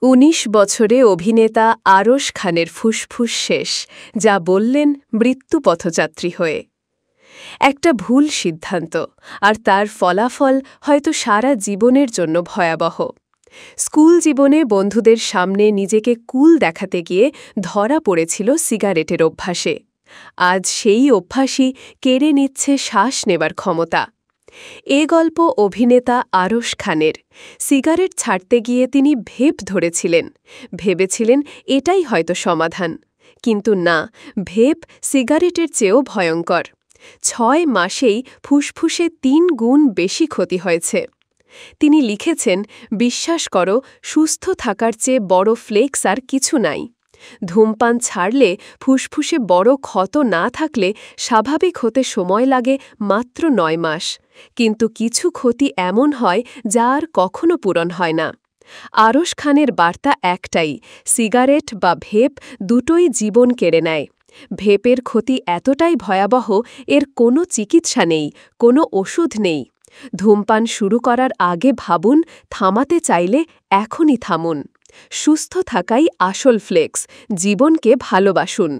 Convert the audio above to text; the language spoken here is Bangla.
১৯ বছরে অভিনেতা আরশ খানের ফুসফুস শেষ, যা বললেন মৃত্যু পথযাত্রী হয়ে। একটা ভুল সিদ্ধান্ত, আর তার ফলাফল হয়তো সারা জীবনের জন্য ভয়াবহ। স্কুল জীবনে বন্ধুদের সামনে নিজেকে কুল দেখাতে গিয়ে ধরা পড়েছিল সিগারেটের অভ্যাসে। আজ সেই অভ্যাসই কেড়ে নিচ্ছে শ্বাস নেবার ক্ষমতা। এ গল্প অভিনেতা আরশ খানের। সিগারেট ছাড়তে গিয়ে তিনি ভেপ ধরেছিলেন, ভেবেছিলেন এটাই হয়তো সমাধান। কিন্তু না, ভেপ সিগারেটের চেয়েও ভয়ঙ্কর। ৬ মাসেই ফুসফুসে ৩ গুণ বেশি ক্ষতি হয়েছে। তিনি লিখেছেন, বিশ্বাস করো, সুস্থ থাকার চেয়ে বড় ফ্লেক্স আর কিছু নাই। ধূমপান ছাড়লে ফুসফুসে বড় ক্ষত না থাকলে স্বাভাবিক হতে সময় লাগে মাত্র ৯ মাস। কিন্তু কিছু ক্ষতি এমন হয় যা আর কখনো পূরণ হয় না। আরশ খানের বার্তা একটাই, সিগারেট বা ভেপ দুটোই জীবন কেড়ে নেয়। ভেপের ক্ষতি এতটাই ভয়াবহ, এর কোনো চিকিৎসা নেই, কোনো ওষুধ নেই। ধূমপান শুরু করার আগে ভাবুন, থামাতে চাইলে এখনই থামুন। সুস্থ থাকাই আসল ফ্লেক্স, জীবনকে ভালোবাসুন।